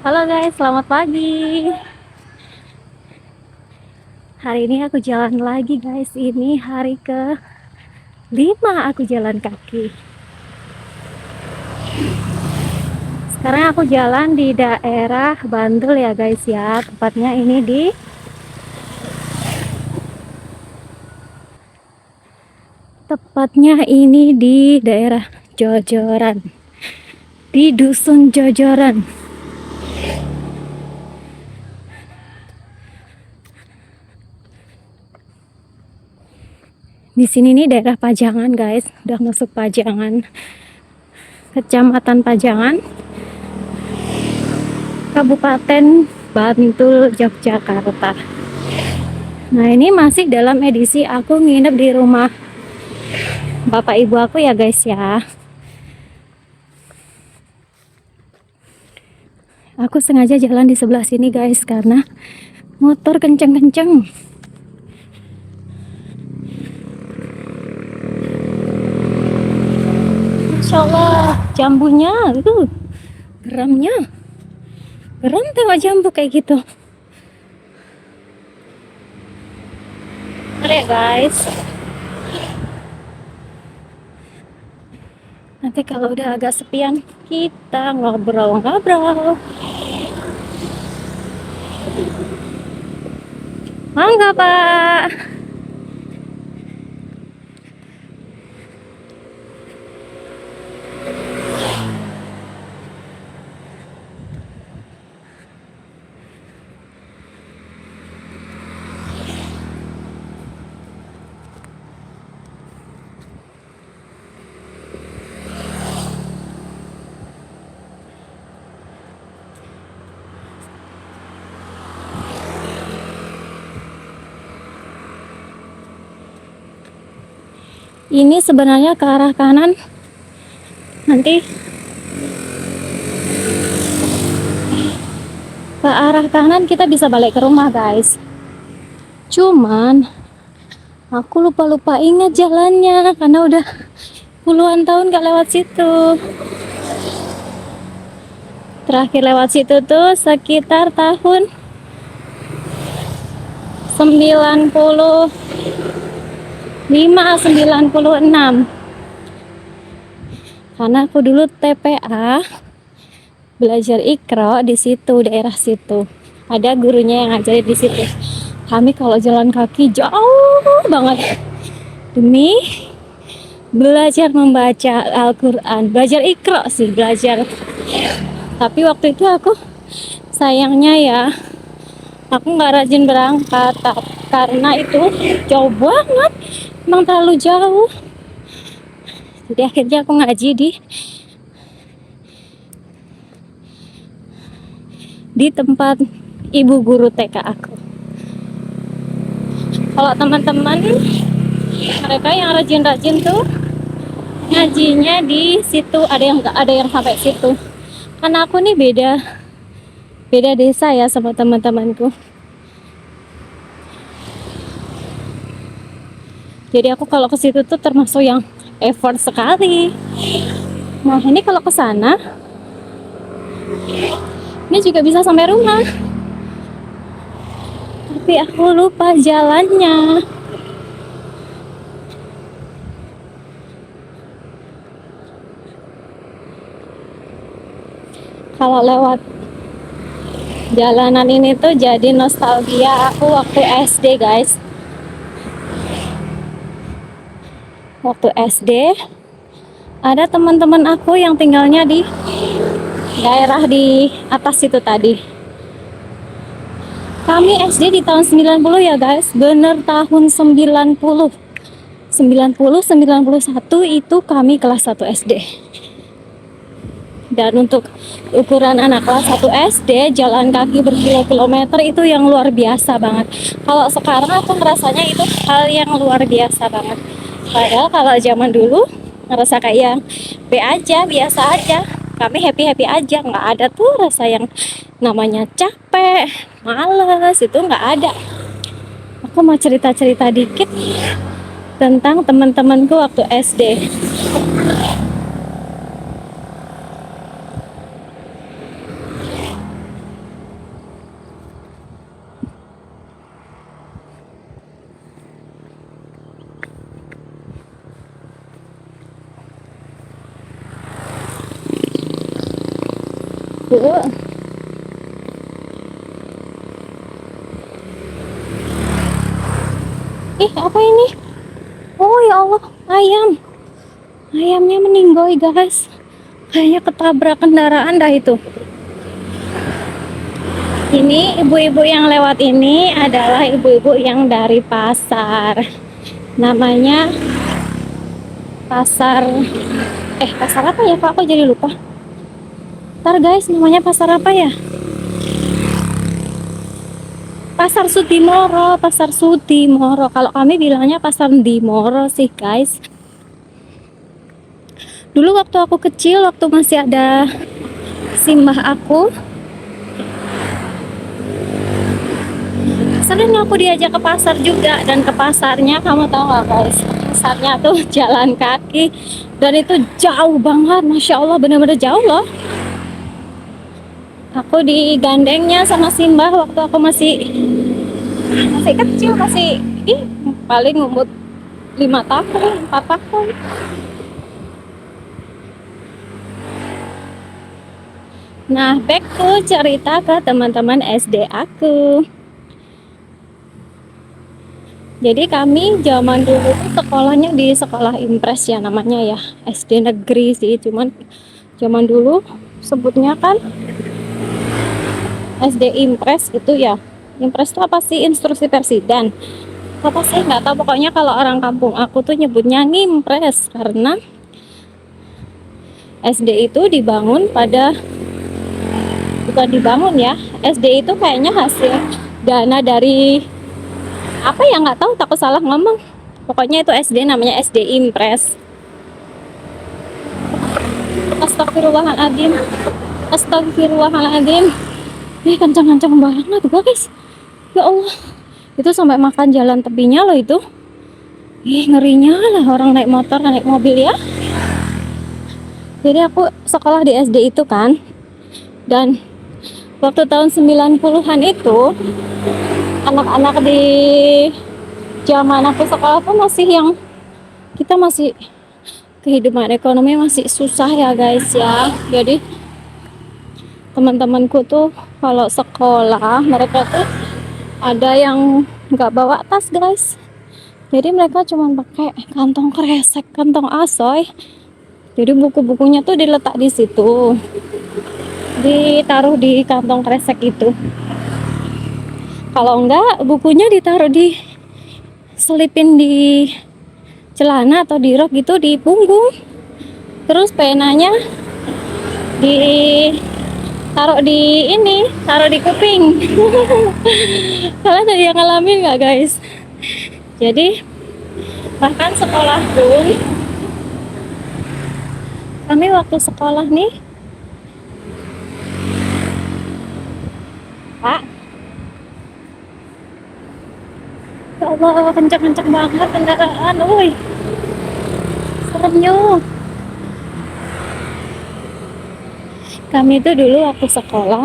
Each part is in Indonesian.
Halo guys, selamat pagi. Hari ini aku jalan lagi guys. Ini hari ke-5 aku jalan kaki. Sekarang aku jalan di daerah Bantul ya guys ya. Tepatnya ini di daerah Jojoran. Di Dusun Jojoran. Di sini nih daerah Pajangan guys. Udah masuk Pajangan. Kecamatan Pajangan. Kabupaten Bantul, Yogyakarta. Nah, ini masih dalam edisi aku nginep di rumah bapak ibu aku ya guys ya. Aku sengaja jalan di sebelah sini guys karena motor kenceng-kenceng. Masya Allah, jambunya itu geramnya. Geram tengok jambu kayak gitu. Bentar ya guys. Nanti kalau udah agak sepian kita ngobrol-ngobrol. Mangga Pak. Ini sebenarnya ke arah kanan. Nanti ke arah kanan kita bisa balik ke rumah guys. Cuman aku lupa ingat jalannya karena udah puluhan tahun gak lewat situ. Terakhir lewat situ tuh sekitar tahun 95-96. Karena aku dulu TPA belajar Iqra di situ, daerah situ. Ada gurunya yang ngajarin di situ. Kami kalau jalan kaki jauh banget demi belajar membaca Al-Quran, belajar Iqra sih, belajar. Tapi waktu itu aku sayangnya ya, aku nggak rajin berangkat karena itu jauh banget, emang terlalu jauh. Jadi akhirnya aku ngaji di tempat ibu guru TK aku. Kalau teman-teman mereka yang rajin-rajin tuh ngajinya di situ, ada yang sampai situ. Karena aku nih beda desa ya sama teman-temanku. Jadi aku kalau ke situ tuh termasuk yang effort sekali. Nah, ini kalau ke sana ini juga bisa sampai rumah. Tapi aku lupa jalannya. Kalau lewat jalanan ini tuh jadi nostalgia aku waktu SD guys. Waktu SD ada teman-teman aku yang tinggalnya di daerah di atas itu tadi. Kami SD di tahun 90 ya guys, bener tahun 90. 91 itu kami kelas 1 SD. Dan untuk ukuran anak kelas 1 SD, jalan kaki berkilo-kilometer itu yang luar biasa banget. Kalau sekarang aku ngerasanya itu hal yang luar biasa banget. Padahal kalau zaman dulu ngerasa kayak B aja, biasa aja. Kami happy-happy aja, nggak ada tuh rasa yang namanya capek, males, itu nggak ada. Aku mau cerita-cerita dikit tentang teman-temanku waktu SD. Bu. Ih, apa ini? Oh ya Allah, ayam. Ayamnya meninggoy guys. Kayaknya ketabrak kendaraan dah itu. Ini ibu-ibu yang lewat ini adalah ibu-ibu yang dari pasar. Namanya pasar pasar apa ya Pak? Aku jadi lupa. Ntar guys, namanya pasar apa ya? Pasar Sudimoro, Pasar Sudimoro. Kalau kami bilangnya Pasar Dimoro sih guys. Dulu waktu aku kecil, waktu masih ada simbah aku, sering aku diajak ke pasar juga. Dan ke pasarnya, kamu tahu nggak guys, pasarnya tuh jalan kaki dan itu jauh banget, masya Allah, bener-bener jauh loh. Aku digandengnya sama simbah waktu aku masih kecil, masih paling umur 5 tahun, 4 tahun. Nah, back to cerita ke teman-teman SD aku. Jadi kami zaman dulu tuh sekolahnya di sekolah impres ya namanya ya, SD negeri sih, cuman zaman dulu sebutnya kan SD impres gitu ya. Impres itu apa sih? Instruksi presiden. Apa sih? Nggak tahu, pokoknya kalau orang kampung aku tuh nyebutnya ngimpres karena SD itu dibangun pada, bukan dibangun ya, SD itu kayaknya hasil dana dari apa ya, nggak tahu, takut salah ngomong. Pokoknya itu SD namanya SD Impres. Astagfirullahaladzim, astagfirullahaladzim. Ini kencang-kencang banget guys, ya Allah. Itu sampai makan jalan tepinya loh itu. Ngerinya lah orang naik motor, naik mobil ya. Jadi aku sekolah di SD itu kan, dan waktu tahun 90-an itu anak-anak di zaman aku sekolah tuh masih yang, kita masih kehidupan ekonomi masih susah ya guys ya. Jadi teman-temanku tuh kalau sekolah mereka tuh ada yang nggak bawa tas guys. Jadi mereka cuma pakai kantong kresek, kantong asoy. Jadi buku-bukunya tuh diletak di situ, ditaruh di kantong kresek itu. Kalau enggak, bukunya ditaruh di, selipin di celana atau di rok gitu, di punggung. Terus penanya ditaruh di ini, taruh di kuping. Kalian ada yang ngalamin nggak guys? Jadi bahkan sekolahku, kami waktu sekolah nih, Pak, ya Allah, kencang-kencang banget kendaraan, woi, seremnya. Kami itu dulu waktu sekolah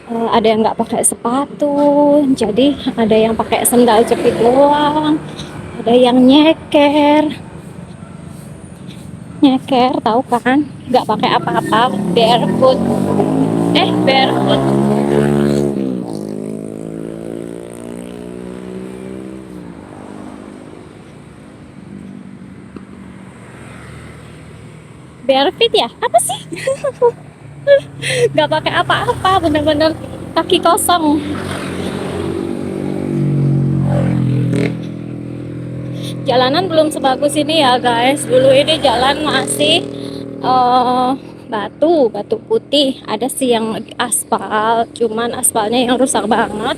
ada yang nggak pakai sepatu, jadi ada yang pakai sendal jepit doang, ada yang nyeker, tahu kan, nggak pakai apa-apa, barefoot, barefoot. Barefoot ya, apa sih? Nggak pakai apa-apa, bener-bener kaki kosong. Jalanan belum sebagus ini ya guys. Dulu ini jalan masih batu putih. Ada sih yang aspal, cuman aspalnya yang rusak banget.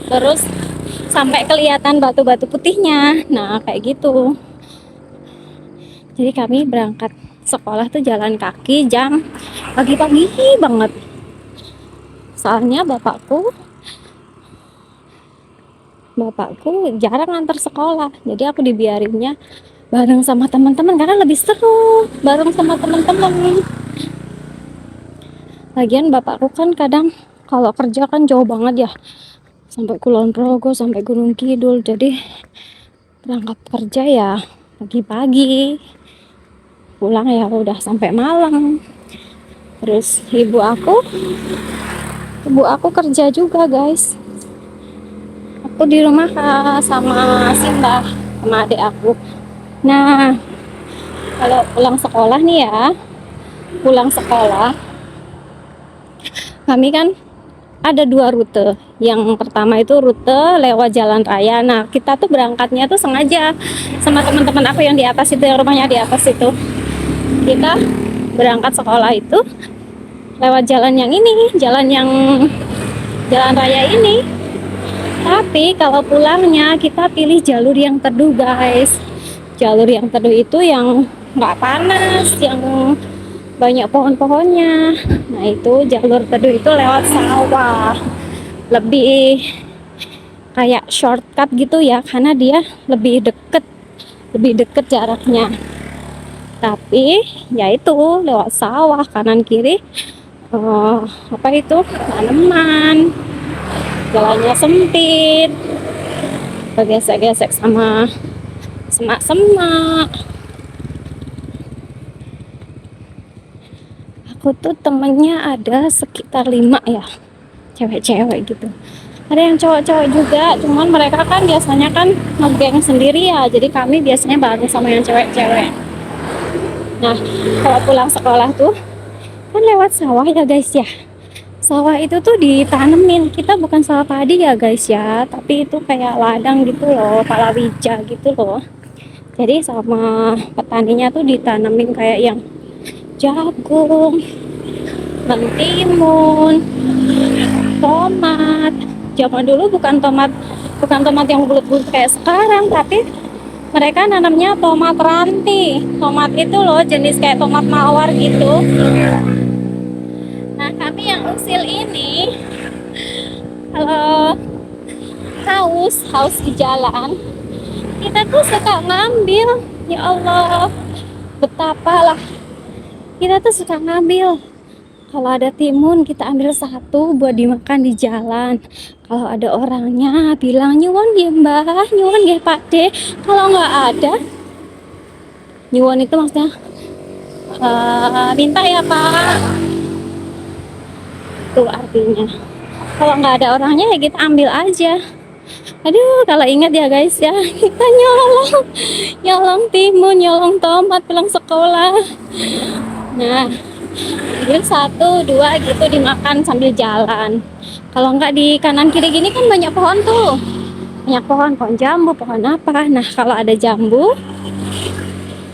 Terus sampai kelihatan batu-batu putihnya. Nah kayak gitu. Jadi kami berangkat sekolah tuh jalan kaki jam pagi-pagi banget. Soalnya bapakku jarang antar sekolah, jadi aku dibiarinnya bareng sama teman-teman karena lebih seru bareng sama teman-teman. Lagian bapakku kan kadang kalau kerja kan jauh banget ya, sampai Kulon Progo, sampai Gunung Kidul. Jadi berangkat kerja ya pagi-pagi, pulang ya udah sampai malam. Terus ibu aku kerja juga guys. Aku di rumah sama Simba, sama adik aku. Nah, kalau pulang sekolah nih ya, pulang sekolah kami kan ada dua rute. Yang pertama itu rute lewat jalan raya. Nah, kita tuh berangkatnya tuh sengaja sama teman-teman aku yang di atas itu, yang rumahnya di atas itu. Kita berangkat sekolah itu lewat jalan yang ini, jalan raya ini. Tapi kalau pulangnya kita pilih jalur yang teduh guys. Jalur yang teduh itu yang nggak panas, yang banyak pohon-pohonnya. Nah itu jalur teduh itu lewat sawah. Lebih kayak shortcut gitu ya, karena dia lebih deket jaraknya. Tapi ya itu lewat sawah kanan kiri, apa itu, tanaman, jalannya sempit, bergesek-gesek sama semak-semak. Aku tuh temennya ada sekitar 5 ya, cewek-cewek gitu. Ada yang cowok-cowok juga, cuman mereka kan biasanya kan ngegeng sendiri ya, jadi kami biasanya bareng sama yang cewek-cewek. Nah, kalau pulang sekolah tuh kan lewat sawah ya guys ya. Sawah itu tuh ditanemin, kita bukan sawah padi ya guys ya, tapi itu kayak ladang gitu loh, palawija gitu loh. Jadi sama petaninya tuh ditanemin kayak yang jagung, mentimun, tomat. Zaman dulu bukan tomat yang bulat-bulat kayak sekarang, tapi mereka nanamnya tomat ranti. Tomat itu loh jenis kayak tomat mawar gitu. Nah, kami yang usil ini kalau haus di jalan, kita tuh suka ngambil. Ya Allah, betapa lah kita tuh suka ngambil. Kalau ada timun kita ambil satu buat dimakan di jalan. Kalau ada orangnya bilang nyuwun nggih Mbah, nyuwun nggih Pakde. Kalau nggak ada, nyuwun itu maksudnya minta ya Pak. Itu artinya. Kalau nggak ada orangnya ya kita ambil aja. Aduh, kalau ingat ya guys ya, kita nyolong timun, nyolong tomat pulang sekolah. Nah, jadi 1, 2 gitu dimakan sambil jalan. Kalau nggak di kanan kiri gini kan banyak pohon tuh, banyak pohon jambu, pohon apa. Nah kalau ada jambu,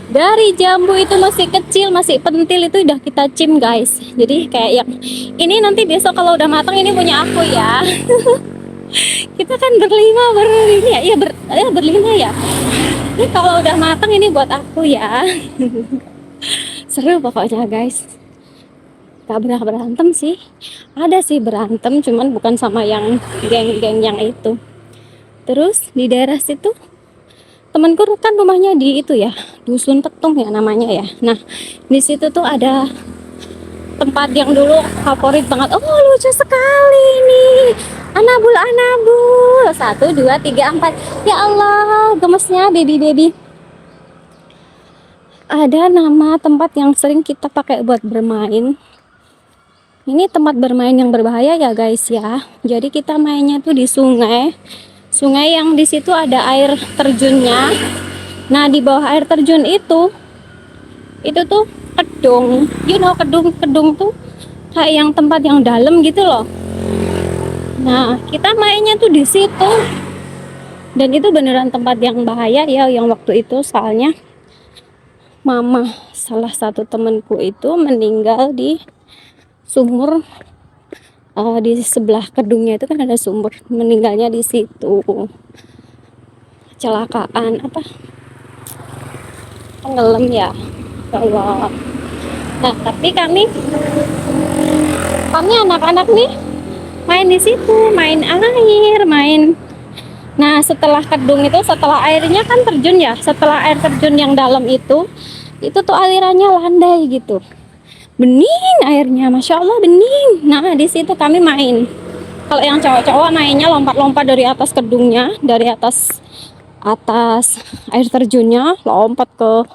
dari jambu itu masih kecil, masih pentil itu udah kita cim guys. Jadi kayak yang ini nanti besok kalau udah matang ini punya aku ya. Kita kan berlima ya. Ini kalau udah matang ini buat aku ya. Seru pokoknya guys. Gak pernah berantem sih, ada sih berantem, cuman bukan sama yang geng-geng yang itu. Terus di daerah situ temanku kan rumahnya di itu ya, dusun Petung ya namanya ya. Nah di situ tuh ada tempat yang dulu favorit banget. Oh lucu sekali nih, anabul 1, 2, 3, 4. Ya Allah gemesnya baby. Ada nama tempat yang sering kita pakai buat bermain. Ini tempat bermain yang berbahaya ya guys ya. Jadi kita mainnya tuh di sungai. Sungai yang di situ ada air terjunnya. Nah, di bawah air terjun itu tuh kedung. You know kedung tuh kayak yang tempat yang dalam gitu loh. Nah, kita mainnya tuh di situ. Dan itu beneran tempat yang bahaya ya yang waktu itu, soalnya mama salah satu temenku itu meninggal di sumur. Di sebelah kedungnya itu kan ada sumur, meninggalnya di situ. Kecelakaan apa, tenggelam ya Allah. Nah tapi kami anak-anak nih main di situ, main air, main. Nah setelah kedung itu, setelah airnya kan terjun ya, setelah air terjun yang dalam itu tuh alirannya landai gitu, bening airnya, masya Allah bening. Nah di situ kami main. Kalau yang cowok-cowok mainnya lompat-lompat dari atas kedungnya, dari atas air terjunnya, lompat ke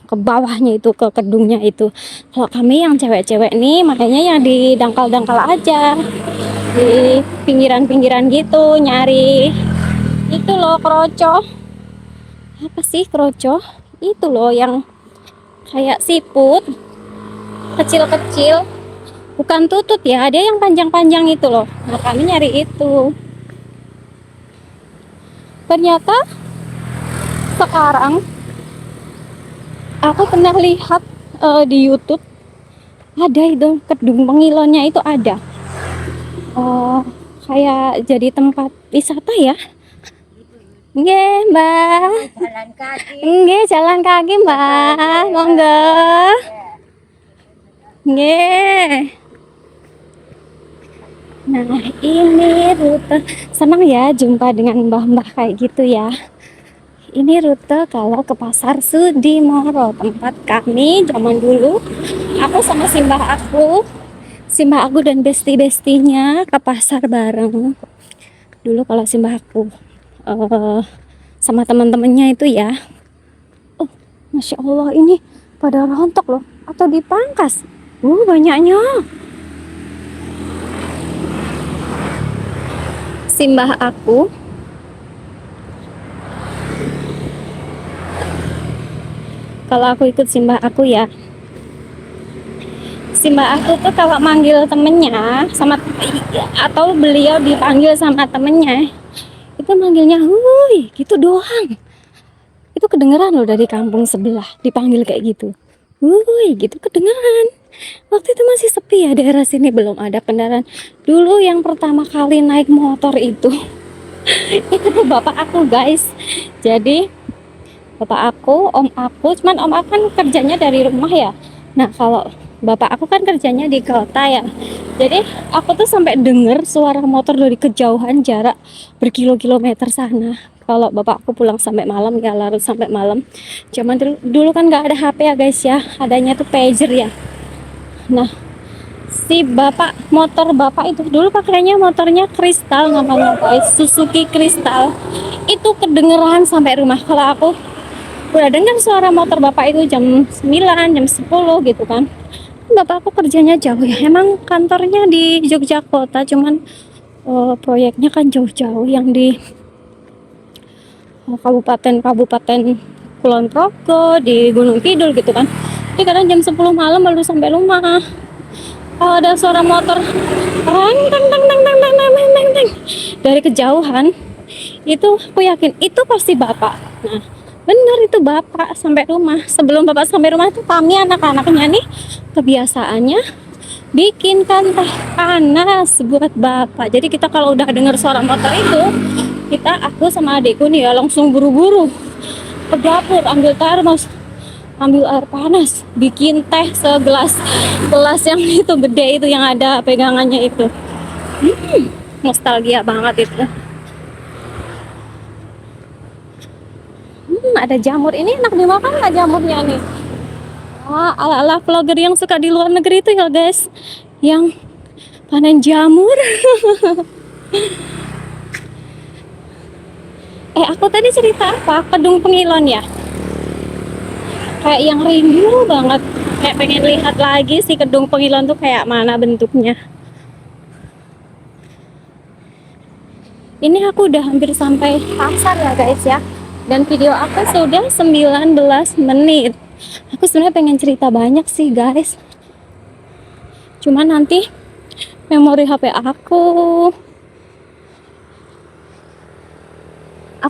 ke bawahnya itu, ke kedungnya itu. Kalau kami yang cewek-cewek nih makanya yang di dangkal-dangkal aja, di pinggiran-pinggiran gitu, nyari itu loh kroco. Apa sih kroco? Itu loh yang kayak siput kecil-kecil, bukan tutut ya, ada yang panjang-panjang itu loh. Nah kami nyari itu. Ternyata sekarang aku pernah lihat di YouTube ada itu kedung pengilonnya itu ada. Kayak jadi tempat wisata ya. Nggih, Mbak. Jalan kaki. Nggih, jalan kaki, Mbak. Monggo. Nggih. Nah, ini rute. Senang ya jumpa dengan mbah-mbah kayak gitu ya. Ini rute kalau ke Pasar Sudimoro, tempat kami zaman dulu. Aku sama simbah aku dan besti-bestinya ke pasar bareng. Dulu kalau simbah aku sama teman-temannya itu ya. Oh, Masya Allah, ini pada rontok loh, atau dipangkas. Banyaknya. Simbah aku kalau aku ikut simbah aku ya, simbah aku tuh kalau manggil temennya sama, atau beliau dipanggil sama temennya, itu manggilnya "Wuih" gitu doang. Itu kedengeran loh dari kampung sebelah dipanggil kayak gitu, "Wuih" gitu, kedengeran. Waktu itu masih sepi ya, daerah sini belum ada kendaraan. Dulu yang pertama kali naik motor itu itu tuh bapak aku guys. Jadi bapak aku, om aku, cuman om aku kan kerjanya dari rumah ya. Nah kalau bapak aku kan kerjanya di kota ya. Jadi aku tuh sampai denger suara motor dari kejauhan, jarak berkilo-kilometer sana. Kalau bapak aku pulang sampai malam ya, larut sampai malam. Zaman dulu kan nggak ada HP ya guys ya, adanya tuh pager ya. Nah si motor bapak itu dulu pakainya motornya Kristal namanya guys, Suzuki Kristal. Itu kedengeran sampai rumah. Kalau aku udah dengar suara motor bapak itu jam 9, jam 10 gitu kan. Bapak aku kerjanya jauh ya, emang kantornya di Yogyakarta, cuman proyeknya kan jauh-jauh yang di kabupaten Kulon Progo, di Gunung Kidul gitu kan. Jadi kadang jam 10 malam baru sampai rumah. Kalau ada suara motor tang tang tang tang tang tang tang tang tang dari kejauhan, itu aku yakin itu pasti bapak. Nah benar itu bapak sampai rumah. Sebelum bapak sampai rumah itu kami anak-anaknya nih kebiasaannya bikinkan teh panas buat bapak. Jadi kita kalau udah dengar suara motor itu, aku sama adikku nih ya langsung buru-buru ke dapur, ambil termos, ambil air panas, bikin teh segelas, gelas yang itu gede itu yang ada pegangannya itu. Nostalgia banget itu. Ada jamur, ini enak dimakan nggak jamurnya nih? Wah, ala-ala vlogger yang suka di luar negeri itu ya guys, yang panen jamur. Aku tadi cerita apa? Kedung Pengilon ya? Kayak yang rindu banget, kayak pengen lihat lagi si Kedung Pengilon tuh kayak mana bentuknya. Ini aku udah hampir sampai pasar ya guys ya, dan video aku sudah 19 menit. Aku sebenarnya pengen cerita banyak sih guys, cuman nanti memori HP aku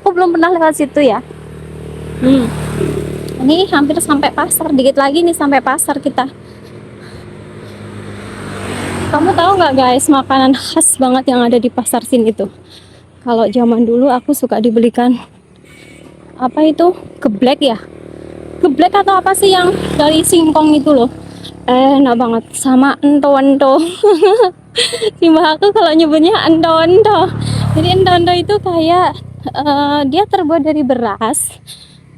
belum pernah lewat situ ya. Ini hampir sampai pasar, dikit lagi nih sampai pasar kita. Kamu tahu nggak guys, makanan khas banget yang ada di pasar sini tuh? Kalau zaman dulu aku suka dibelikan apa itu, geblek ya, geblek atau apa sih yang dari singkong itu loh, enak banget, sama ento-ento. Simbah aku kalau nyebutnya ento-ento. Jadi ento-ento itu kayak dia terbuat dari beras,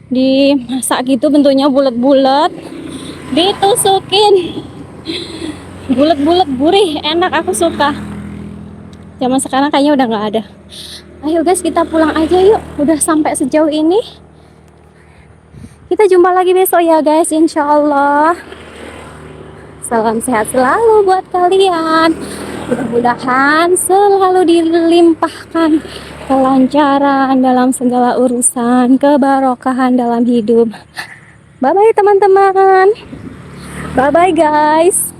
dimasak gitu, bentuknya bulat-bulat, ditusukin, bulat-bulat, gurih, enak, aku suka. Zaman sekarang kayaknya udah nggak ada. Ayo guys, kita pulang aja yuk, udah sampai sejauh ini. Kita jumpa lagi besok ya guys, insya Allah. Salam sehat selalu buat kalian. Mudah-mudahan selalu dilimpahkan kelancaran dalam segala urusan, keberkahan dalam hidup. Bye-bye teman-teman. Bye-bye guys.